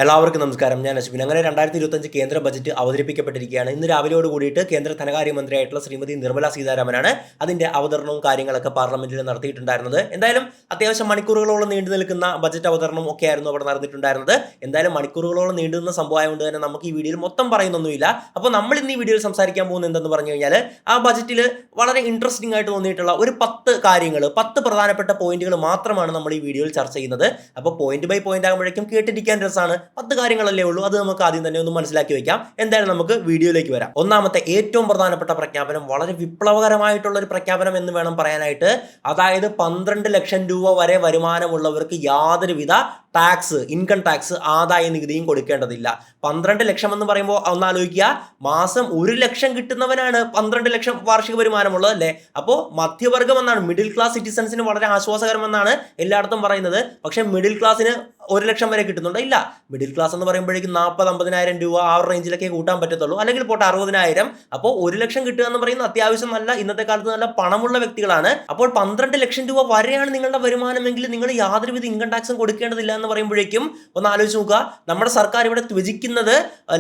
എല്ലാവർക്കും നമസ്കാരം. ഞാൻ അശ്വിൻ. അങ്ങനെ 2025 കേന്ദ്ര ബജറ്റ് അവതരിപ്പിക്കപ്പെട്ടിരിക്കുകയാണ്. ഇന്ന് രാവിലെയോട് കൂടിയിട്ട് കേന്ദ്ര ധനകാര്യമന്ത്രിയായിട്ടുള്ള ശ്രീമതി നിർമ്മല സീതാരാമനാണ് അതിന്റെ അവതരണവും കാര്യങ്ങളൊക്കെ പാർലമെന്റിൽ നടത്തിയിട്ടുണ്ടായിരുന്നത്. എന്തായാലും അത്യാവശ്യം മണിക്കൂറുകളോളം നീണ്ടു നിൽക്കുന്ന ബജറ്റ് അവതരണം ഒക്കെ ആയിരുന്നു അവിടെ നടന്നിട്ടുണ്ടായിരുന്നത്. എന്തായാലും മണിക്കൂറുകളോളം നീണ്ടുനിന്ന സംഭവമായതുകൊണ്ട് തന്നെ നമുക്ക് ഈ വീഡിയോയിൽ മൊത്തം പറയുന്നൊന്നുമില്ല. അപ്പോൾ നമ്മൾ ഇന്ന് ഈ വീഡിയോയിൽ സംസാരിക്കാൻ പോകുന്നത് എന്തെന്ന് പറഞ്ഞു കഴിഞ്ഞാൽ, ആ ബജറ്റിൽ വളരെ ഇൻട്രസ്റ്റിംഗ് ആയിട്ട് തോന്നിയിട്ടുള്ള ഒരു 10 കാര്യങ്ങൾ, 10 പ്രധാനപ്പെട്ട പോയിന്റുകൾ മാത്രമാണ് നമ്മൾ ഈ വീഡിയോയിൽ ചർച്ച ചെയ്യുന്നത്. അപ്പോൾ പോയിന്റ് ബൈ പോയിന്റ് ആകുമ്പോഴേക്കും കേട്ടിരിക്കാൻ രസമാണ്. 10 കാര്യങ്ങളല്ലേ ഉള്ളൂ. അത് നമുക്ക് ആദ്യം തന്നെ ഒന്ന് മനസ്സിലാക്കി വെക്കാം. എന്തായാലും നമുക്ക് വീഡിയോയിലേക്ക് വരാം. ഒന്നാമത്തെ ഏറ്റവും പ്രധാനപ്പെട്ട പ്രഖ്യാപനം, വളരെ വിപ്ലവകരമായിട്ടുള്ള ഒരു പ്രഖ്യാപനം എന്ന് വേണം പറയാനായിട്ട്. അതായത് 12 ലക്ഷം രൂപ വരെ വരുമാനമുള്ളവർക്ക് യാതൊരുവിധ ടാക്സ്, ഇൻകം ടാക്സ്, ആദായ നികുതിയും കൊടുക്കേണ്ടതില്ല. 12 ലക്ഷം എന്ന് പറയുമ്പോൾ ഒന്ന് ആലോചിക്കുക, മാസം 1 ലക്ഷം കിട്ടുന്നവനാണ് 12 ലക്ഷം വാർഷിക വരുമാനമുള്ളത് അല്ലേ. അപ്പോൾ മധ്യവർഗം എന്നാണ്, മിഡിൽ ക്ലാസ് സിറ്റിസൺസിന് വളരെ ആശ്വാസകരമെന്നാണ് എല്ലായിടത്തും പറയുന്നത്. പക്ഷേ മിഡിൽ ക്ലാസ്സിന് 1 ലക്ഷം വരെ കിട്ടുന്നുണ്ട് ഇല്ല. മിഡിൽ ക്ലാസ് എന്ന് പറയുമ്പോഴേക്കും 40-50,000 രൂപ ആ ഒരു റേഞ്ചിലൊക്കെ കൂട്ടാൻ പറ്റത്തുള്ളൂ, അല്ലെങ്കിൽ പോട്ടെ 60,000. അപ്പോൾ 1 ലക്ഷം കിട്ടുക എന്ന് പറയുന്നത് അത്യാവശ്യം നല്ല, ഇന്നത്തെ കാലത്ത് നല്ല പണമുള്ള വ്യക്തികളാണ്. അപ്പോൾ 12 ലക്ഷം രൂപ വരെയാണ് നിങ്ങളുടെ വരുമാനമെങ്കിൽ നിങ്ങൾ യാതൊരുവിധ ഇൻകം ടാക്സും കൊടുക്കേണ്ടതില്ല എന്ന് പറയുമ്പോഴേക്കും ഒന്ന് ആലോചിച്ച് നോക്കുക. നമ്മുടെ സർക്കാർ ഇവിടെ ത്വജിക്കുന്നത്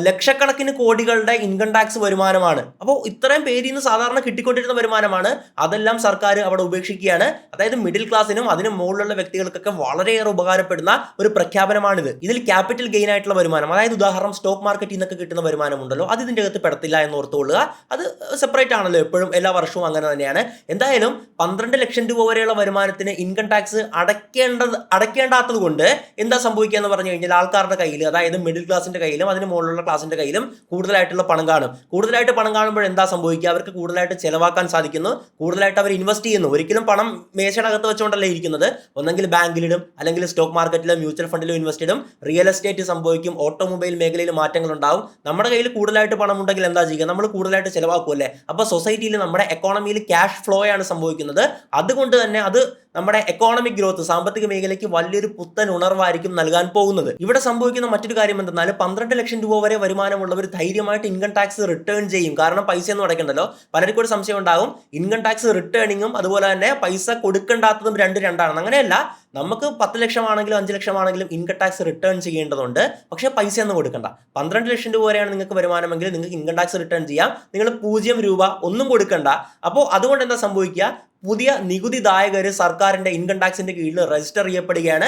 ലക്ഷക്കണക്കിന് കോടികളുടെ ഇൻകം ടാക്സ് വരുമാനമാണ്. അപ്പോൾ ഇത്രയും പേരിൽ നിന്ന് സാധാരണ കിട്ടിക്കൊണ്ടിരുന്ന വരുമാനമാണ്, അതെല്ലാം സർക്കാർ അവിടെ ഉപേക്ഷിക്കുകയാണ്. അതായത് മിഡിൽ ക്ലാസ്സിനും അതിന് മുകളിലുള്ള വ്യക്തികൾക്കൊക്കെ വളരെയേറെ ഉപകാരപ്പെടുന്ന ഒരു പ്രഖ്യാപനമാണിത്. ഇതിൽ ക്യാപിറ്റൽ ഗെയിൻ ആയിട്ടുള്ള വരുമാനം, അതായത് ഉദാഹരണം സ്റ്റോക്ക് മാർക്കറ്റിൽ നിന്നൊക്കെ കിട്ടുന്ന വരുമാനം ഉണ്ടല്ലോ, അത് ഇതിന്റെ അകത്ത് പെടത്തില്ല എന്ന് ഓർത്തുകൊള്ളുക. അത് സെപ്പറേറ്റ് ആണല്ലോ, എപ്പോഴും എല്ലാ വർഷവും അങ്ങനെ തന്നെയാണ്. എന്തായാലും 12 ലക്ഷം രൂപ വരെയുള്ള വരുമാനത്തിന് ഇൻകം ടാക്സ് അടയ്ക്കേണ്ടാത്തത് കൊണ്ട് എന്താ സംഭവിക്കുക എന്ന് പറഞ്ഞു കഴിഞ്ഞാൽ, ആൾക്കാരുടെ കയ്യിൽ, അതായത് മിഡിൽ ക്ലാസിന്റെ കയ്യിലും അതിന് മുകളിലുള്ള ക്ലാസിന്റെ കയ്യിലും കൂടുതലായിട്ടുള്ള പണം കാണും. കൂടുതലായിട്ട് പണം കാണുമ്പോൾ എന്താ സംഭവിക്കുക, അവർക്ക് കൂടുതലായിട്ട് ചെലവാക്കാൻ സാധിക്കുന്നു, കൂടുതലായിട്ട് അവർ ഇൻവെസ്റ്റ് ചെയ്യുന്നു. ഒരിക്കലും പണം മേശയുടെ അകത്ത് വെച്ചുകൊണ്ടല്ലേ ഇരിക്കുന്നത്. ഒന്നെങ്കിൽ ബാങ്കിലിടും, അല്ലെങ്കിൽ സ്റ്റോക്ക് മാർക്കറ്റിലും മ്യൂച്വൽ ഫണ്ടിലും ഇൻവെസ്റ്റ് ചെയ്യും. റിയൽ എസ്റ്റേറ്റ് സംഭവിക്കും, ഓട്ടോമൊബൈൽ മേഖലയിൽ മാറ്റങ്ങൾ ഉണ്ടാവും. നമ്മുടെ കയ്യിൽ കൂടുതലായിട്ട് പണം ഉണ്ടെങ്കിൽ എന്താ ചെയ്യുക, നമ്മൾ കൂടുതലായിട്ട് ചിലവാക്കും അല്ലേ. അപ്പോൾ സൊസൈറ്റിയിൽ, നമ്മുടെ എക്കോണമിയിൽ ക്യാഷ് ഫ്ലോ ആണ് സംഭവിക്കുന്നത്. അതുകൊണ്ട് തന്നെ അത് നമ്മുടെ എക്കോണമിക് ഗ്രോത്ത്, സാമ്പത്തിക മേഖലയ്ക്ക് വലിയൊരു പുത്തൻ ഉണർവായിരിക്കും നൽകാൻ പോകുന്നത്. ഇവിടെ സംഭവിക്കുന്ന മറ്റൊരു കാര്യം എന്തെന്നാൽ, 12 ലക്ഷം രൂപ വരെ വരുമാനമുള്ളവർ ധൈര്യമായിട്ട് ഇൻകം ടാക്സ് റിട്ടേൺ ചെയ്യും. കാരണം പൈസ ഒന്നും അടയ്ക്കണ്ടല്ലോ. പലർക്കും ഒരു സംശയം ഉണ്ടാകും, ഇൻകം ടാക്സ് റിട്ടേണിങ്ങും അതുപോലെ തന്നെ പൈസ കൊടുക്കേണ്ടാത്തതും രണ്ടാണെന്ന്. അങ്ങനെയല്ല, നമുക്ക് 10 ലക്ഷമാണെങ്കിലും 5 ലക്ഷമാണെങ്കിലും ഇൻകം ടാക്സ് റിട്ടേൺ ചെയ്യേണ്ടതുണ്ട്. പക്ഷേ പൈസ ഒന്നും കൊടുക്കണ്ട. 12 ലക്ഷം രൂപ വരെയാണ് നിങ്ങൾക്ക് വരുമാനമെങ്കിൽ നിങ്ങൾക്ക് ഇൻകം ടാക്സ് റിട്ടേൺ ചെയ്യാം. നിങ്ങൾ 0 രൂപ ഒന്നും കൊടുക്കണ്ട. അപ്പോൾ അതുകൊണ്ട് എന്താ സംഭവിക്കുക, പുതിയ നികുതിദായകർ സർക്കാരിന്റെ ഇൻകം ടാക്സിന്റെ കീഴിൽ രജിസ്റ്റർ ചെയ്യപ്പെടുകയാണ്.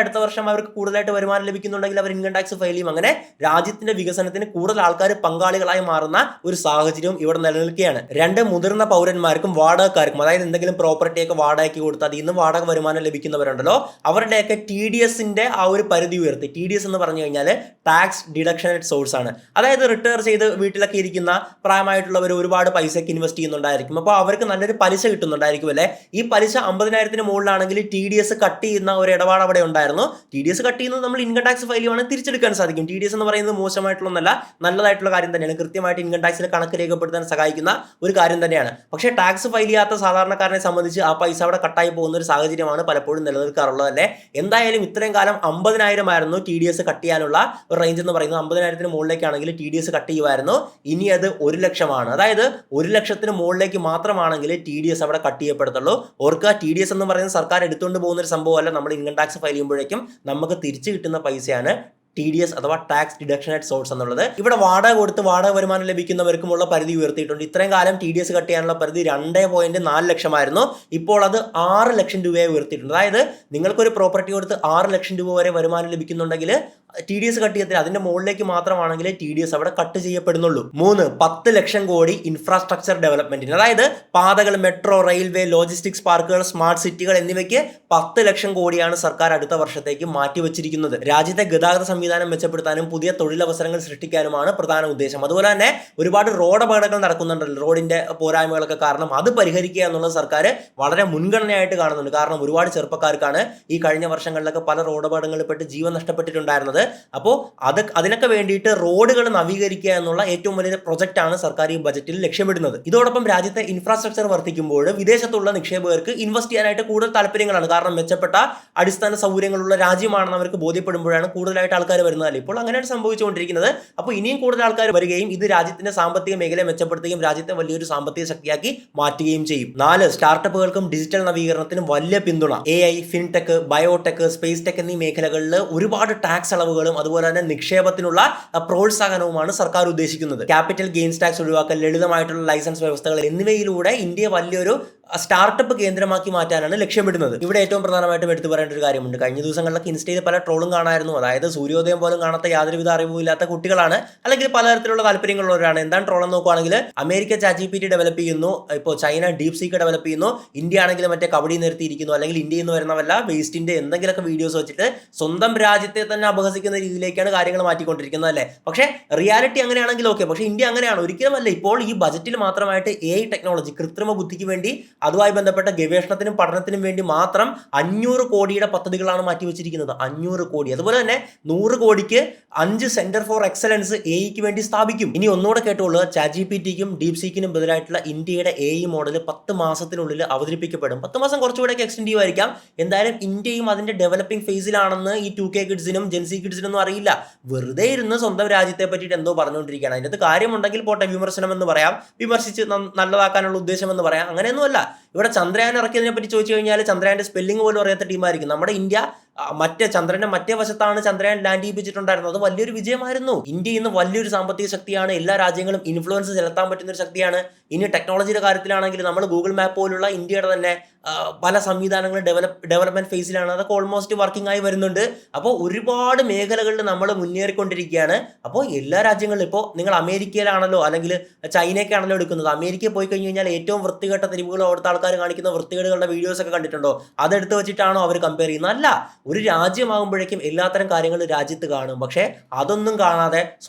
അടുത്ത വർഷം അവർക്ക് കൂടുതലായിട്ട് വരുമാനം ലഭിക്കുന്നുണ്ടെങ്കിൽ അവർ ഇൻകം ടാക്സ് ഫയൽ ചെയ്യും. അങ്ങനെ രാജ്യത്തിന്റെ വികസനത്തിന് കൂടുതൽ ആൾക്കാർ പങ്കാളികളായി മാറുന്ന ഒരു സാഹചര്യവും ഇവിടെ നിലനിൽക്കുകയാണ്. 2 മുതിർന്ന പൗരന്മാർക്കും വാടകക്കാർക്കും, അതായത് എന്തെങ്കിലും പ്രോപ്പർട്ടിയൊക്കെ വാടകയ്ക്ക് കൊടുത്ത് അതിൽ നിന്ന് വാടക വരുമാനം ലഭിക്കുന്നവരുണ്ടല്ലോ, അവരുടെയൊക്കെ TDSന്റെ ആ ഒരു പരിധി ഉയർത്തി. TDS എന്ന് പറഞ്ഞു കഴിഞ്ഞാൽ ടാക്സ് ഡിഡക്ഷനഡ് സോഴ്സ് ആണ്. അതായത് റിട്ടയർ ചെയ്ത് വീട്ടിലൊക്കെ ഇരിക്കുന്ന പ്രായമായിട്ടുള്ളവർ ഒരുപാട് പൈസയ്ക്ക് ഇൻവെസ്റ്റ് ചെയ്യുന്നുണ്ടായിരിക്കും. അപ്പോൾ അവർക്ക് നല്ലൊരു പലിശ കിട്ടുന്നുണ്ടായിരിക്കും അല്ലേ. ഈ പലിശ 50,000-ന് മുകളിലാണെങ്കിൽ TDS കട്ട് ചെയ്യുന്ന ഒരു ഇടപാട് അവിടെ ഉണ്ടായിരുന്നു. TDS കട്ട് ചെയ്യുന്നത് നമ്മൾ ഇൻകം ടാക്സ് ഫയൽ ചെയ്യുവാണെങ്കിൽ തിരിച്ചെടുക്കാൻ സാധിക്കും. TDS എന്ന് പറയുന്നത് മോശമായിട്ടുള്ളതല്ല, നല്ലതായിട്ടുള്ള കാര്യം തന്നെയാണ്. കൃത്യമായിട്ട് ഇൻകം ടാക്സിൽ കണക്ക് രേഖപ്പെടുത്താൻ സഹായിക്കുന്ന ഒരു കാര്യം തന്നെയാണ്. പക്ഷേ ടാക്സ് ഫയൽ ചെയ്യാത്ത സാധാരണക്കാരനെ സംബന്ധിച്ച് ആ പൈസ അവിടെ കട്ടായി പോകുന്ന ഒരു സാഹചര്യമാണ് പലപ്പോഴും നിലനിൽക്കാറുള്ളത് അല്ലേ. എന്തായാലും ഇത്രയും കാലം 50,000 ആയിരുന്നു TDS കട്ട് ചെയ്യാനുള്ള ഒരു റേഞ്ച് എന്ന് പറയുന്നത്. 50,000-ന് മുകളിലേക്കാണെങ്കിൽ TDS കട്ട് ചെയ്യുമായിരുന്നു. ഇനി അത് 1 ലക്ഷമാണ്. അതായത് 1 ലക്ഷത്തിന് മുകളിലേക്ക് മാത്രമാണെങ്കിൽ TDS അവിടെ കട്ട് ചെയ്യപ്പെടുത്തുള്ളൂ. ഓർക്കുക, TDS എന്ന് പറയുന്നത് സർക്കാർ എടുത്തുകൊണ്ട് പോകുന്ന ഒരു സംഭവമല്ല. നമ്മൾ ഇൻകം ടാക്സ് ഫയൽ ചെയ്യുമ്പോഴേക്കും നമുക്ക് തിരിച്ചു കിട്ടുന്ന പൈസയാണ് TDS അഥവാ ടാക്സ് ഡിഡക്ഷനഡ് സോഴ്സ് എന്നുള്ളത്. ഇവിടെ വാടക കൊടുത്ത് വാടക വരുമാനം ലഭിക്കുന്നവർക്കുമുള്ള പരിധി ഉയർത്തിയിട്ടുണ്ട്. ഇത്രയും കാലം TDS കട്ട് ചെയ്യാനുള്ള പരിധി 2.4 ലക്ഷമായിരുന്നു. ഇപ്പോൾ അത് 6 ലക്ഷം രൂപയായി ഉയർത്തിയിട്ടുണ്ട്. അതായത് നിങ്ങൾക്കൊരു പ്രോപ്പർട്ടി കൊടുത്ത് 6 ലക്ഷം രൂപ വരെ വരുമാനം ലഭിക്കുന്നുണ്ടെങ്കിൽ TDS കട്ട് ചെയ്യത്തില്ല. അതിന്റെ മുകളിലേക്ക് മാത്രമാണെങ്കിൽ TDS അവിടെ കട്ട് ചെയ്യപ്പെടുന്നുള്ളൂ. 3, 10 ലക്ഷം കോടി ഇൻഫ്രാസ്ട്രക്ചർ ഡെവലപ്മെന്റിന്, അതായത് പാതകൾ, മെട്രോ, റെയിൽവേ, ലോജിസ്റ്റിക്സ് പാർക്കുകൾ, സ്മാർട്ട് സിറ്റികൾ എന്നിവയ്ക്ക് 10 ലക്ഷം കോടിയാണ് സർക്കാർ അടുത്ത വർഷത്തേക്ക് മാറ്റിവെച്ചിരിക്കുന്നത്. രാജ്യത്തെ ഗതാഗത സംവിധാനം മെച്ചപ്പെടുത്താനും പുതിയ തൊഴിലവസരങ്ങൾ സൃഷ്ടിക്കാനുമാണ് പ്രധാന ഉദ്ദേശം. അതുപോലെ തന്നെ ഒരുപാട് റോഡ് അപകടങ്ങൾ നടക്കുന്നുണ്ടല്ലോ, റോഡിന്റെ പോരായ്മകളൊക്കെ കാരണം അത് പരിഹരിക്കുക എന്നുള്ളത് സർക്കാർ വളരെ മുൻഗണനയായിട്ട് കാണുന്നുണ്ട്. കാരണം ഒരുപാട് ചെറുപ്പക്കാർക്കാണ് ഈ കഴിഞ്ഞ വർഷങ്ങളിലൊക്കെ പല റോഡ് അപകടങ്ങളിൽ പെട്ട് ജീവൻ നഷ്ടപ്പെട്ടിട്ടുണ്ടായിരുന്നത്. അപ്പോൾ അതിനൊക്കെ വേണ്ടിയിട്ട് റോഡുകൾ നവീകരിക്കുക എന്നുള്ള ഏറ്റവും വലിയ പ്രൊജക്റ്റാണ് സർക്കാർ ഈ ബജറ്റിൽ ലക്ഷ്യമിടുന്നത്. ഇതോടൊപ്പം രാജ്യത്തെ ഇൻഫ്രാസ്ട്രക്ചർ വർദ്ധിക്കുമ്പോൾ വിദേശത്തുള്ള നിക്ഷേപകർക്ക് ഇൻവെസ്റ്റ് ചെയ്യാനായിട്ട് കൂടുതൽ താല്പര്യങ്ങളാണ്. കാരണം മെച്ചപ്പെട്ട അടിസ്ഥാന സൗകര്യങ്ങളുള്ള രാജ്യമാണെന്ന് അവർക്ക് ബോധ്യപ്പെടുമ്പോഴാണ് കൂടുതലായിട്ട് ആൾക്കാർ വരുന്നത്. ഇപ്പോൾ അങ്ങനെയാണ് സംഭവിച്ചുകൊണ്ടിരിക്കുന്നത്. അപ്പോൾ ഇനിയും കൂടുതൽ ആൾക്കാർ വരികയും ഇത് രാജ്യത്തിന്റെ സാമ്പത്തിക മേഖലയെ മെച്ചപ്പെടുത്തുകയും രാജ്യത്തെ വലിയൊരു സാമ്പത്തിക ശക്തിയാക്കി മാറ്റുകയും ചെയ്യും. 4, സ്റ്റാർട്ടപ്പുകൾക്കും ഡിജിറ്റൽ നവീകരണത്തിനും വലിയ പിന്തുണ. AI, fintech, biotech, space tech എന്നീ മേഖലകളിൽ ഒരുപാട് ടാക്സ് വർധനവുകളും അതുപോലെ തന്നെ നിക്ഷേപത്തിനുള്ള പ്രോത്സാഹനവുമാണ് സർക്കാർ ഉദ്ദേശിക്കുന്നത്. ക്യാപിറ്റൽ ഗെയിൻസ് ടാക്സ് ഒഴിവാക്കൽ, ലളിതമായിട്ടുള്ള ലൈസൻസ് വ്യവസ്ഥകൾ എന്നിവയിലൂടെ ഇന്ത്യയെ വലിയൊരു സ്റ്റാർട്ടപ്പ് കേന്ദ്രമാക്കി മാറ്റാനാണ് ലക്ഷ്യമിടുന്നത്. ഇവിടെ ഏറ്റവും പ്രധാനമായിട്ടും എടുത്തു പറയേണ്ട ഒരു കാര്യമുണ്ട്. കഴിഞ്ഞ ദിവസങ്ങളിലൊക്കെ ഇൻസ്റ്റയിൽ പല ട്രോളും കാണായിരുന്നു. അതായത് സൂര്യോദയം പോലും കാണാത്ത യാതൊരുവിധ അറിവുമില്ലാത്ത കുട്ടികളാണ്, അല്ലെങ്കിൽ പലതരത്തിലുള്ള താല്പര്യങ്ങളുള്ളവരാണ്. എന്താണ് ട്രോൾ എന്ന് നോക്കുകയാണെങ്കിൽ അമേരിക്ക ChatGPT ഡെവലപ്പ് ചെയ്യുന്നു, ഇപ്പോൾ ചൈന DeepSeek ഡെവലപ്പ് ചെയ്യുന്നു, ഇന്ത്യ ആണെങ്കിൽ മറ്റേ കബഡി നിർത്തിയിരിക്കുന്നു, അല്ലെങ്കിൽ ഇന്ത്യയിൽ നിന്ന് വരുന്ന വല്ല വേസ്റ്റിന്റെ എന്തെങ്കിലുമൊക്കെ വീഡിയോസ് വെച്ചിട്ട് സ്വന്തം രാജ്യത്തെ തന്നെ അപഹസിക്കുന്ന രീതിയിലേക്കാണ് കാര്യങ്ങൾ മാറ്റിക്കൊണ്ടിരിക്കുന്നത് അല്ലേ. പക്ഷേ റിയാലിറ്റി അങ്ങനെയാണെങ്കിൽ ഓക്കെ, പക്ഷേ ഇന്ത്യ അങ്ങനെയാണ് ഒരിക്കലുമല്ല. ഇപ്പോൾ ഈ ബജറ്റിൽ മാത്രമായിട്ട് AI ടെക്നോളജി, കൃത്രിമ ബുദ്ധിക്ക് വേണ്ടി അതുമായി ബന്ധപ്പെട്ട ഗവേഷണത്തിനും പഠനത്തിനും വേണ്ടി മാത്രം 500 കോടിയുടെ പദ്ധതികളാണ് മാറ്റിവെച്ചിരിക്കുന്നത്. 500 കോടി. അതുപോലെ തന്നെ 100 കോടിക്ക് 5 സെന്റർ ഫോർ എക്സലൻസ് AIക്ക് വേണ്ടി സ്ഥാപിക്കും. ഇനി ഒന്നുകൂടെ കേട്ടോളൂ, ChatGPTക്കും DeepSeekനും ബദലായിട്ടുള്ള ഇന്ത്യയുടെ AI മോഡൽ 10 മാസത്തിനുള്ളിൽ അവതരിപ്പിക്കപ്പെടും. 10 മാസം കുറച്ചുകൂടെയൊക്കെ എക്സ്റ്റെൻഡ് ചെയ്യുമായിരിക്കാം. എന്തായാലും ഇന്ത്യയും അതിന്റെ ഡെവലപ്പിംഗ് ഫേസിലാണെന്ന് ഈ 2K കിഡ്സിനും ജെൻസി കിഡ്സിനൊന്നും അറിയില്ല. വെറുതെ ഇരുന്ന് സ്വന്തം രാജ്യത്തെ പറ്റിയിട്ട് എന്തോ പറഞ്ഞുകൊണ്ടിരിക്കുകയാണ്. അതിനകത്ത് കാര്യമുണ്ടെങ്കിൽ പോട്ടെ, വിമർശനം എന്ന് പറയാം, വിമർശിച്ച് നല്ലതാക്കാനുള്ള ഉദ്ദേശം എന്ന് പറയാം. അങ്ങനെയൊന്നുമല്ല. ഇവിടെ ചന്ദ്രയാൻ ഇറക്കിയതിനെ പറ്റി ചോദിച്ചു കഴിഞ്ഞാൽ ചന്ദ്രയാന്റെ സ്പെല്ലിംഗ് പോലും അറിയാത്ത ടീമായിരിക്കും. നമ്മുടെ ഇന്ത്യ ചന്ദ്രന്റെ മറ്റേ വശത്താണ് ചന്ദ്രയാൻ ലാൻഡ് ചെയ്യിപ്പിച്ചിട്ടുണ്ടായിരുന്നത്. അത് വലിയൊരു വിജയമായിരുന്നു. ഇന്ത്യ ഇന്ന് വലിയൊരു സാമ്പത്തിക ശക്തിയാണ്. എല്ലാ രാജ്യങ്ങളും ഇൻഫ്ലുവൻസ് ചെലുത്താൻ പറ്റുന്ന ഒരു ശക്തിയാണ്. ഇനി ടെക്നോളജിയുടെ കാര്യത്തിലാണെങ്കിൽ നമ്മൾ ഗൂഗിൾ മാപ്പ് പോലുള്ള ഇന്ത്യയുടെ തന്നെ പല സംവിധാനങ്ങളും ഡെവലപ്മെന്റ് ഫേസിലാണ്. അതൊക്കെ ഓൾമോസ്റ്റ് വർക്കിംഗ് ആയി വരുന്നുണ്ട്. അപ്പോൾ ഒരുപാട് മേഖലകളിൽ നമ്മൾ മുന്നേറിക്കൊണ്ടിരിക്കുകയാണ്. അപ്പോൾ എല്ലാ രാജ്യങ്ങളിലും, ഇപ്പോൾ നിങ്ങൾ അമേരിക്കയിലാണല്ലോ അല്ലെങ്കിൽ ചൈനയ്ക്കാണല്ലോ എടുക്കുന്നത്, അമേരിക്കയിൽ പോയി കഴിഞ്ഞ് കഴിഞ്ഞാൽ ഏറ്റവും വൃത്തികെട്ട തെരുവുകൾ അവിടുത്തെ ആൾക്കാർ കാണിക്കുന്ന വൃത്തികേടുകളുടെ വീഡിയോസ് ഒക്കെ കണ്ടിട്ടുണ്ടോ? അതെടുത്ത് വെച്ചിട്ടാണോ അവർ കമ്പയർ ചെയ്യുന്നത്? അല്ല. ഒരു രാജ്യമാകുമ്പോഴേക്കും എല്ലാത്തരം കാര്യങ്ങൾ രാജ്യത്ത് കാണും. പക്ഷേ അതൊന്നും കാണാതെ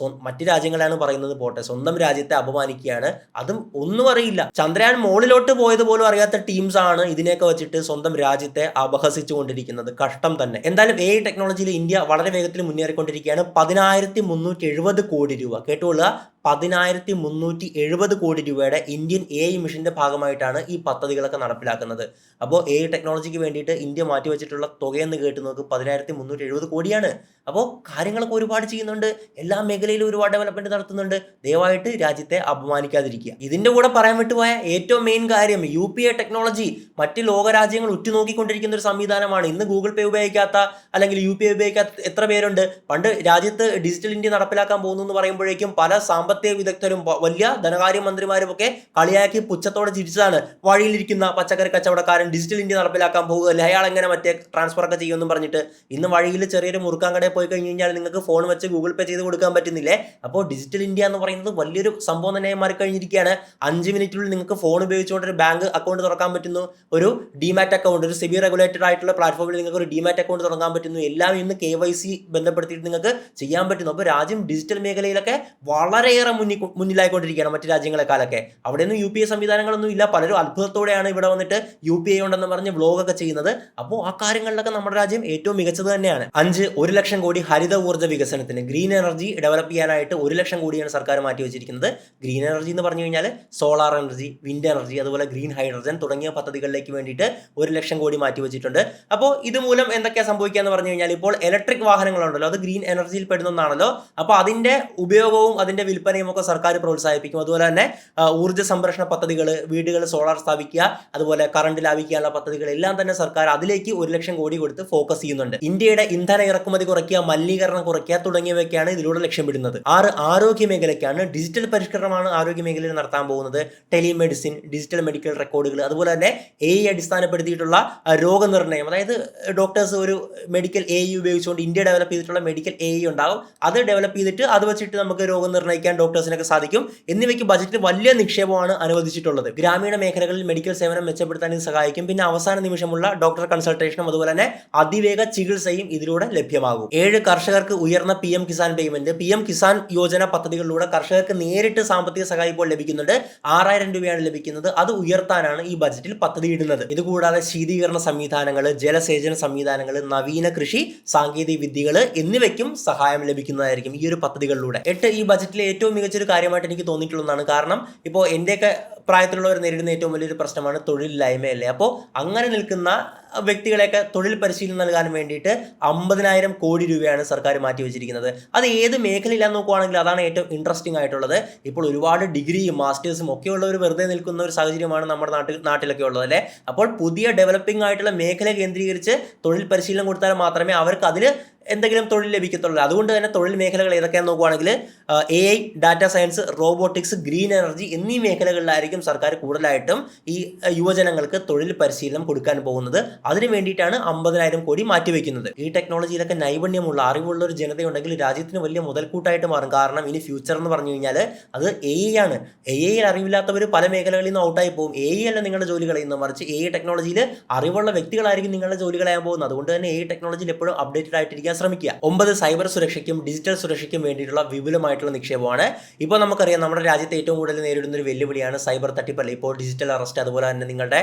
മറ്റു രാജ്യങ്ങളാണ് പറയുന്നത് പോട്ടെ, സ്വന്തം രാജ്യത്തെ അപമാനിക്കുകയാണ്. അതും ഒന്നും അറിയില്ല. ചന്ദ്രയാൻ മോളിലോട്ട് പോയത് പോലും അറിയാത്ത ടീംസ് ആണ് ഇതിനെയൊക്കെ വെച്ചിട്ട് സ്വന്തം രാജ്യത്തെ അപഹസിച്ചുകൊണ്ടിരിക്കുന്നത്. കഷ്ടം തന്നെ. എന്തായാലും AI ടെക്നോളജിയിൽ ഇന്ത്യ വളരെ വേഗത്തിൽ മുന്നേറിക്കൊണ്ടിരിക്കുകയാണ്. 10,370 കോടി രൂപ, കേട്ടുകൊള്ളുക, 10,370 കോടി രൂപയുടെ ഇന്ത്യൻ AI മിഷന്റെ ഭാഗമായിട്ടാണ് ഈ പദ്ധതികളൊക്കെ നടപ്പിലാക്കുന്നത്. അപ്പോൾ AI ടെക്നോളജിക്ക് വേണ്ടിയിട്ട് ഇന്ത്യ മാറ്റിവെച്ചിട്ടുള്ള തുകയെന്ന് കേട്ട് നോക്ക്, 10,370 കോടിയാണ്. അപ്പോൾ കാര്യങ്ങളൊക്കെ ഒരുപാട് ചെയ്യുന്നുണ്ട്, എല്ലാ മേഖലയിലും ഒരുപാട് ഡെവലപ്മെന്റ് നടത്തുന്നുണ്ട്. ദയവായിട്ട് രാജ്യത്തെ അപമാനിക്കാതിരിക്കുക. ഇതിന്റെ കൂടെ പറയാൻ വിട്ടുപോയ ഏറ്റവും മെയിൻ കാര്യം, UPI ടെക്നോളജി മറ്റ് ലോകരാജ്യങ്ങൾ ഉറ്റുനോക്കിക്കൊണ്ടിരിക്കുന്ന ഒരു സംവിധാനമാണ്. ഇന്ന് ഗൂഗിൾ പേ ഉപയോഗിക്കാത്ത അല്ലെങ്കിൽ UPI ഉപയോഗിക്കാത്ത എത്ര പേരുണ്ട്? പണ്ട് രാജ്യത്ത് ഡിജിറ്റൽ ഇന്ത്യ നടപ്പിലാക്കാൻ പോകുന്നു എന്ന് പറയുമ്പോഴേക്കും പല സാമ്പത്തിക വിദഗ്ധരും വലിയ ധനകാര്യമന്ത്രിമാരും ഒക്കെ കളിയാക്കി പുച്ഛത്തോടെ ചിരിച്ചതാണ്. വഴിയിലിരിക്കുന്ന പച്ചക്കറി കച്ചവടക്കാരൻ ഡിജിറ്റൽ ഇന്ത്യ നടപ്പിലാക്കാൻ പോകുകയല്ലേ, അയാൾ എങ്ങനെ മറ്റേ ട്രാൻസ്ഫർ ഒക്കെ ചെയ്യുമെന്നും പറഞ്ഞിട്ട്. ഇന്ന് വഴിയിൽ ചെറിയൊരു മുറുക്കാൻ കടയിൽ പോയി കഴിഞ്ഞ് കഴിഞ്ഞാൽ നിങ്ങൾക്ക് ഫോൺ വെച്ച് ഗൂഗിൾ പേ ചെയ്ത് കൊടുക്കാൻ പറ്റുന്നില്ലേ? അപ്പോൾ ഡിജിറ്റൽ ഇന്ത്യ എന്ന് പറയുന്നത് വലിയൊരു സംഭവം തന്നെ മാറിക്കഴിഞ്ഞിരിക്കുകയാണ്. 5 മിനിറ്റിനുള്ളിൽ നിങ്ങൾക്ക് ഫോൺ ഉപയോഗിച്ചുകൊണ്ട് ഒരു ബാങ്ക് അക്കൗണ്ട് തുറക്കാൻ പറ്റുന്നു, ഒരു ഡിമാറ്റ് അക്കൗണ്ട്, ഒരു സെബി റെഗുലേറ്റഡ് ആയിട്ടുള്ള പ്ലാറ്റ്ഫോമിൽ നിങ്ങൾക്ക് ഒരു ഡിമാറ്റ് അക്കൗണ്ട് തുടങ്ങാൻ പറ്റുന്നു. എല്ലാം ഇന്ന് KYC ബന്ധപ്പെടുത്തിയിട്ട് നിങ്ങൾക്ക് ചെയ്യാൻ പറ്റുന്നു. അപ്പോൾ രാജ്യം ഡിജിറ്റൽ മേഖലയിലൊക്കെ വളരെയേറെ മുന്നിലായിക്കൊണ്ടിരിക്കുകയാണ് മറ്റു രാജ്യങ്ങളെക്കാളൊക്കെ. അവിടെയൊന്നും UPI സംവിധാനങ്ങളൊന്നും ഇല്ല. പലരും അത്ഭുതത്തോടെയാണ് ഇവിടെ വന്നിട്ട് UPI ഉണ്ടെന്ന് പറഞ്ഞ് വ്ലോഗൊക്കെ ചെയ്യുന്നത്. അപ്പോൾ ആ കാര്യങ്ങളിലൊക്കെ നമ്മുടെ രാജ്യം ഏറ്റവും മികച്ചത് തന്നെയാണ്. 1 ലക്ഷം കോടി ഹരിത ഊർജ്ജ വികസനത്തിന്, ഗ്രീൻ എനർജി ഡെവലപ്പ് ചെയ്യാനായിട്ട് 1 ലക്ഷം കോടിയാണ് സർക്കാർ മാറ്റി വെച്ചിരിക്കുന്നത്. ഗ്രീൻ എനർജി എന്ന് പറഞ്ഞു കഴിഞ്ഞാൽ സോളാർ എനർജി, വിൻഡ് എനർജി, അതുപോലെ ഗ്രീൻ ഹൈഡ്രജൻ തുടങ്ങിയ പദ്ധതികളിലേക്ക് വേണ്ടിയിട്ട് 1 ലക്ഷം കോടി മാറ്റി വെച്ചിട്ടുണ്ട്. അപ്പോൾ ഇതുമൂലം എന്തൊക്കെയാണ് സംഭവിക്കുക എന്ന് പറഞ്ഞു കഴിഞ്ഞാൽ, ഇപ്പോൾ ഇലക്ട്രിക് വാഹനങ്ങളുണ്ടല്ലോ, അത് ഗ്രീൻ എനർജിയിൽ പെടുന്നതാണല്ലോ. അപ്പോൾ അതിന്റെ ഉപയോഗവും അതിന്റെ വിൽപ്പനയും ഒക്കെ സർക്കാർ പ്രോത്സാഹിപ്പിക്കും. അതുപോലെ തന്നെ ഊർജ്ജ സംരക്ഷണ പദ്ധതികൾ, വീടുകൾ സോളാർ സ്ഥാപിക്കുക, അതുപോലെ കറണ്ട് ലാഭിക്കാനുള്ള പദ്ധതികൾ എല്ലാം തന്നെ സർക്കാർ അതിലേക്ക് 1 ലക്ഷം കോടി കൊടുത്ത് ഫോക്കസ് ചെയ്യുന്നുണ്ട്. ഇന്ത്യയുടെ ഇന്ധന ഇറക്കുമതി കുറയ്ക്കുക, മലിനീകരണം കുറയ്ക്കുക തുടങ്ങിയവയൊക്കെയാണ് ഇതിലൂടെ ലക്ഷ്യമിടുന്നത്. 6 ആരോഗ്യ മേഖലയ്ക്കാണ്, ഡിജിറ്റൽ പരിഷ്കരണമാണ് ആരോഗ്യ മേഖലയിൽ നടത്താൻ പോകുന്നത്. ടെലിമെഡിസിൻ, ഡിജിറ്റൽ മെഡിക്കൽ റെക്കോർഡുകൾ, അതുപോലെ തന്നെ AI അടിസ്ഥാനപ്പെടുത്തിയിട്ടുള്ള രോഗനിർണയം. അതായത് ഡോക്ടേഴ്സ് ഒരു മെഡിക്കൽ AI ഉപയോഗിച്ചുകൊണ്ട് ഇന്ത്യ ഡെവലപ്പ് ചെയ്തിട്ടുള്ള മെഡിക്കൽ AI ഉണ്ടാവും. അത് ഡെവലപ്പ് ചെയ്തിട്ട് അത് വെച്ചിട്ട് നമുക്ക് രോഗം നിർണ്ണയിക്കാൻ ഡോക്ടേഴ്സിനൊക്കെ സാധിക്കും. എന്നിവയ്ക്ക് ബജറ്റിൽ വലിയ നിക്ഷേപമാണ് അനുവദിച്ചിട്ടുള്ളത്. ഗ്രാമീണ മേഖലകളിൽ മെഡിക്കൽ സേവനം മെച്ചപ്പെടുത്താൻ ഇത് സഹായിക്കും. പിന്നെ അവസാന നിമിഷമുള്ള ഡോക്ടർ കൺസൾട്ടേഷനും അതുപോലെ തന്നെ അതിവേഗ ചികിത്സയും ഇതിലൂടെ ലഭ്യമാകും. 7 കർഷകർക്ക് ഉയർന്ന PM Kisan payment. PM Kisan Yojana പദ്ധതികളിലൂടെ കർഷകർക്ക് നേരിട്ട് സാമ്പത്തിക സഹായം ഇപ്പോൾ ലഭിക്കുന്നുണ്ട്. 6,000 രൂപയാണ് ലഭിക്കുന്നത്. അത് ഉയർത്താനാണ് ഈ ബജറ്റിൽ പദ്ധതിയിടുന്നത്. ഇതുകൂടാതെ ശീതീകരണ സംവിധാനങ്ങൾ, ജലസേചന സംവിധാനങ്ങൾ, നവീന കൃഷി സാങ്കേതിക വിദ്യകൾ എന്നിവയ്ക്കും സഹായം ലഭിക്കുന്നതായിരിക്കും ഈ ഒരു പദ്ധതികളിലൂടെ. 8 ഈ ബജറ്റിലെ ഏറ്റവും മികച്ചൊരു കാര്യമായിട്ട് എനിക്ക് തോന്നിയിട്ടുള്ളതാണ്. കാരണം ഇപ്പോൾ എൻ്റെയൊക്കെ പ്രായത്തിലുള്ളവർ നേരിടുന്ന ഏറ്റവും വലിയൊരു പ്രശ്നമാണ് തൊഴിലില്ലായ്മയല്ലേ. അപ്പോൾ അങ്ങനെ നിൽക്കുന്ന വ്യക്തികളെയൊക്കെ തൊഴിൽ പരിശീലനം നൽകാൻ വേണ്ടിയിട്ട് 50,000 കോടി രൂപയാണ് സർക്കാർ മാറ്റി വെച്ചിരിക്കുന്നത്. അത് ഏത് മേഖലയിലാന്ന് നോക്കുവാണെങ്കിൽ അതാണ് ഏറ്റവും ഇൻട്രസ്റ്റിംഗ് ആയിട്ടുള്ളത്. ഇപ്പോൾ ഒരുപാട് ഡിഗ്രിയും മാസ്റ്റേഴ്സും ഒക്കെ ഉള്ളവർ വെറുതെ നിൽക്കുന്ന ഒരു സാഹചര്യമാണ് നമ്മുടെ നാട്ടിലൊക്കെ ഉള്ളത് അല്ലേ. അപ്പോൾ പുതിയ ഡെവലപ്പിംഗ് ആയിട്ടുള്ള മേഖല കേന്ദ്രീകരിച്ച് തൊഴിൽ പരിശീലനം കൊടുത്താൽ മാത്രമേ അവർക്ക് അതിൽ എന്തെങ്കിലും തൊഴിൽ ലഭിക്കത്തുള്ളൂ. അതുകൊണ്ട് തന്നെ തൊഴിൽ മേഖലകൾ ഏതൊക്കെയാണെന്ന് നോക്കുവാണെങ്കിൽ AI, data science, robotics, green energy എന്നീ മേഖലകളിലായിരിക്കും സർക്കാർ കൂടുതലായിട്ടും ഈ യുവജനങ്ങൾക്ക് തൊഴിൽ പരിശീലനം കൊടുക്കാൻ പോകുന്നത്. അതിനു വേണ്ടിയിട്ടാണ് 50,000 കോടി മാറ്റിവെക്കുന്നത്. ഈ ടെക്നോളജിയിലൊക്കെ നൈപുണ്യമുള്ള അറിവുള്ള ഒരു ജനതയുണ്ടെങ്കിൽ രാജ്യത്തിന് വലിയ മുതൽക്കൂട്ടായിട്ട് മാറും. കാരണം ഇനി ഫ്യൂച്ചർ എന്ന് പറഞ്ഞു കഴിഞ്ഞാൽ അത് AI ആണ്. AI അറിവില്ലാത്തവർ പല മേഖലകളിൽ നിന്ന് ഔട്ടായി പോകും. AI അല്ല നിങ്ങളുടെ ജോലി കളയുന്നത്, മറിച്ച് AI ടെക്നോളജിയിൽ അറിവുള്ള വ്യക്തികളായിരിക്കും നിങ്ങളുടെ ജോലി കളയാൻ പോകുന്നത്. അതുകൊണ്ട് തന്നെ AI ടെക്നോളജിയിൽ എപ്പോഴും അപ്ഡേറ്റഡ് ആയിട്ടിരിക്കാൻ ശ്രമിക്കുക. 9 സൈബർ സുരക്ഷയ്ക്കും ഡിജിറ്റൽ സുരക്ഷയ്ക്കും വേണ്ടിയിട്ടുള്ള വിപുലമായിട്ടുള്ള നിക്ഷേപമാണ്. ഇപ്പോൾ നമുക്കറിയാം നമ്മുടെ രാജ്യത്തെ ഏറ്റവും കൂടുതൽ നേരിടുന്ന ഒരു വെല്ലുവിളിയാണ് സൈബർ തട്ടിപ്പല്ല. ഇപ്പോൾ ഡിജിറ്റൽ അറസ്റ്റ്, അതുപോലെ തന്നെ നിങ്ങളുടെ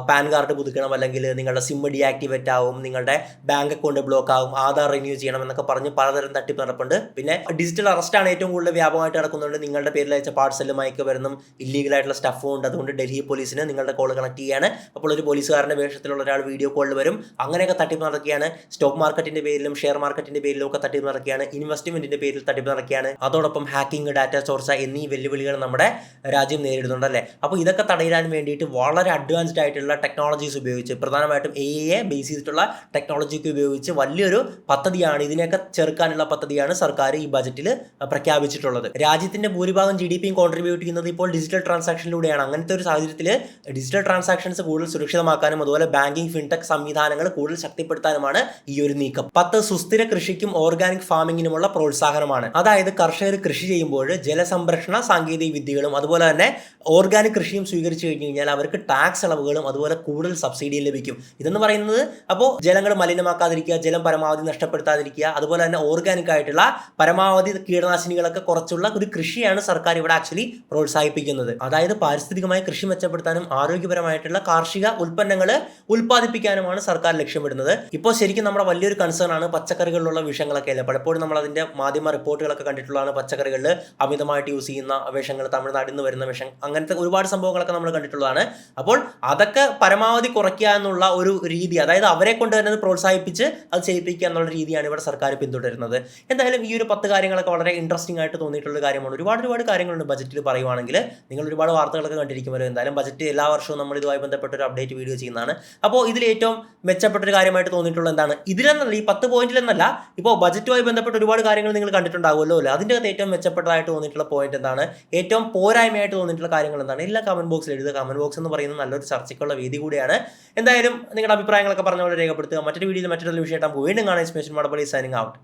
പാൻ കാർഡ് പുതുക്കണം, അല്ലെങ്കിൽ നിങ്ങളുടെ സിം ഡീആക്ടിവേറ്റ് ആവും, നിങ്ങളുടെ ബാങ്ക് അക്കൗണ്ട് ബ്ലോക്ക് ആവും, ആധാർ റിന്യൂ ചെയ്യണം എന്നൊക്കെ പറഞ്ഞ് പലതരം തട്ടിപ്പ് നടപ്പുണ്ട്. പിന്നെ ഡിജിറ്റൽ അറസ്റ്റാണ് ഏറ്റവും കൂടുതൽ വ്യാപകമായിട്ട് നടക്കുന്നുണ്ട്. നിങ്ങളുടെ പേരിൽ അയച്ച പാർസലും മയക്കുമരുന്നും ഇല്ലീഗലായിട്ടുള്ള സ്റ്റഫും ഉണ്ട്. അതുകൊണ്ട് ഡൽഹി പോലീസിന് നിങ്ങളുടെ കോൾ കണക്ട് ചെയ്യാണ്. അപ്പോൾ ഒരു പോലീസുകാരൻ്റെ വേഷത്തിലുള്ള ഒരാൾ വീഡിയോ കോളിൽ വരും. അങ്ങനെയൊക്കെ തട്ടിപ്പ് നടക്കുകയാണ്. സ്റ്റോക്ക് മാർക്കറ്റിൻ്റെ പേരിലും ഷെയർ മാർക്കറ്റിന്റെ പേരിലൊക്കെ തട്ടിപ്പ് നടക്കുകയാണ്. ഇൻവെസ്റ്റ്മെന്റിന്റെ പേരിൽ തട്ടിപ്പ് നടക്കുകയാണ്. അതോടൊപ്പം ഹാക്കിംഗ്, ഡാറ്റ ചോർച്ച എന്നീ വെല്ലുവിളികൾ നമ്മുടെ രാജ്യം നേരിടുന്നുണ്ടല്ലേ. അപ്പോൾ ഇതൊക്കെ തടയാൻ വേണ്ടിയിട്ട് വളരെ അഡ്വാൻസ്ഡ് ആയിട്ടുള്ള ടെക്നോളജീസ് ഉപയോഗിച്ച്, പ്രധാനമായിട്ടും AI ബേസ് ചെയ്തിട്ടുള്ള ടെക്നോളജിക്ക് ഉപയോഗിച്ച് വലിയൊരു പദ്ധതിയാണ്, ഇതിനെയൊക്കെ ചെറുക്കാനുള്ള പദ്ധതിയാണ് സർക്കാർ ഈ ബജറ്റിൽ പ്രഖ്യാപിച്ചിട്ടുള്ളത്. രാജ്യത്തിന്റെ ഭൂരിഭാഗം GDPയും കോൺട്രിബ്യൂട്ട് ചെയ്യുന്നത് ഇപ്പോൾ ഡിജിറ്റൽ ട്രാൻസാക്ഷനിലൂടെയാണ്. അങ്ങനത്തെ ഒരു സാഹചര്യത്തിൽ ഡിജിറ്റൽ ട്രാൻസാക്ഷൻസ് കൂടുതൽ സുരക്ഷിതമാക്കാനും അതുപോലെ ബാങ്കിങ്, ഫിൻടെക് സംവിധാനങ്ങൾ കൂടുതൽ ശക്തിപ്പെടുത്താനുമാണ് ഈ ഒരു നീക്കം. 10 സുസ്ഥിര കൃഷിക്കും ഓർഗാനിക് ഫാമിങ്ങിനുമുള്ള പ്രോത്സാഹനമാണ്. അതായത് കർഷകർ കൃഷി ചെയ്യുമ്പോൾ ജലസംരക്ഷണ സാങ്കേതിക വിദ്യകളും അതുപോലെ തന്നെ ഓർഗാനിക് കൃഷിയും സ്വീകരിച്ചു കഴിഞ്ഞു കഴിഞ്ഞാൽ അവർക്ക് ടാക്സ് ഇളവുകളും അതുപോലെ കൂടുതൽ സബ്സിഡിയും ലഭിക്കും. ഇതെന്ന് പറയുന്നത് അപ്പോൾ ജലങ്ങൾ മലിനമാക്കാതിരിക്കുക, ജലം പരമാവധി നഷ്ടപ്പെടുത്താതിരിക്കുക, അതുപോലെ തന്നെ ഓർഗാനിക് ആയിട്ടുള്ള പരമാവധി കീടനാശിനികളൊക്കെ കുറച്ചുള്ള ഒരു കൃഷിയാണ് സർക്കാർ ഇവിടെ ആക്ച്വലി പ്രോത്സാഹിപ്പിക്കുന്നത്. അതായത് പാരിസ്ഥിതികമായ കൃഷി മെച്ചപ്പെടുത്താനും ആരോഗ്യപരമായിട്ടുള്ള കാർഷിക ഉൽപ്പന്നങ്ങൾ ഉൽപ്പാദിപ്പിക്കാനുമാണ് സർക്കാർ ലക്ഷ്യമിടുന്നത്. ഇപ്പോൾ ശരിക്കും നമ്മുടെ വലിയൊരു കൺസേൺ ആണ് പച്ചക്കറികളിലുള്ള വിഷങ്ങളൊക്കെ അല്ലേ. പലപ്പോഴും നമ്മൾ അതിൻ്റെ മാധ്യമ റിപ്പോർട്ടുകളൊക്കെ കണ്ടിട്ടുള്ളതാണ്. പച്ചക്കറികളിൽ അമിതമായിട്ട് യൂസ് ചെയ്യുന്ന വിഷങ്ങൾ, തമിഴ്നാട്ടിൽ നിന്ന് വരുന്ന വിഷം, അങ്ങനത്തെ ഒരുപാട് സംഭവങ്ങളൊക്കെ നമ്മൾ കണ്ടിട്ടുള്ളതാണ്. അപ്പോൾ അതൊക്കെ പരമാവധി കുറയ്ക്കുക എന്നുള്ള ഒരു രീതി, അതായത് അവരെ കൊണ്ട് തന്നെ അത് പ്രോത്സാഹിപ്പിച്ച് അത് ചെയ്യിപ്പിക്കുക എന്നുള്ള രീതിയാണ് ഇവിടെ സർക്കാർ പിന്തുടരുന്നത്. എന്തായാലും ഈ ഒരു 10 കാര്യങ്ങളൊക്കെ വളരെ ഇൻട്രസ്റ്റിംഗ് ആയിട്ട് തോന്നിയിട്ടുള്ള കാര്യമാണ്. ഒരുപാട് കാര്യങ്ങളുണ്ട് ബജറ്റിൽ പറയുവാണെങ്കിൽ. നിങ്ങൾ ഒരുപാട് വാർത്തകളൊക്കെ കണ്ടിരിക്കുമല്ലോ. എന്തായാലും ബജറ്റ് എല്ലാ വർഷവും നമ്മൾ ഇതുമായി ബന്ധപ്പെട്ട ഒരു അപ്ഡേറ്റ് വീഡിയോ ചെയ്യുന്നതാണ്. അപ്പോൾ ഇതിൽ ഏറ്റവും മെച്ചപ്പെട്ടൊരു കാര്യമായിട്ട് തോന്നിയിട്ടുള്ള എന്താണ്, ഇതിലെന്നല്ല, ഈ 10 പോയിന്റിലെന്നല്ല, ഇപ്പോൾ ബജറ്റുമായി ബന്ധപ്പെട്ട ഒരുപാട് കാര്യങ്ങൾ നിങ്ങൾ കണ്ടിട്ടുണ്ടാകുമല്ലോ അല്ലേ. അതിൻ്റെ അകത്ത് ഏറ്റവും മെച്ചപ്പെട്ടതായിട്ട് തോന്നിയിട്ടുള്ള പോയിന്റ് എന്താണ്, ഏറ്റവും പോരായ്മയായിട്ട് തോന്നിയിട്ടുള്ള കാര്യങ്ങൾ എന്താണ്, എല്ലാം കമന്റ് ബോക്സിൽ എഴുതുക. കമന്റ് ബോക്സ് എന്ന് പറയുന്നത് നല്ലൊരു ചർച്ചയ്ക്കുള്ള വേദി കൂടിയാണ്. എന്തായാലും നിങ്ങളുടെ അഭിപ്രായങ്ങളൊക്കെ പറഞ്ഞ പോലെ രേഖപ്പെടുത്തുക. മറ്റൊരു വീഡിയോയിൽ മറ്റൊരു വിഷയമായിട്ട് നമുക്ക് വീണ്ടും കാണാൻ. Signing out.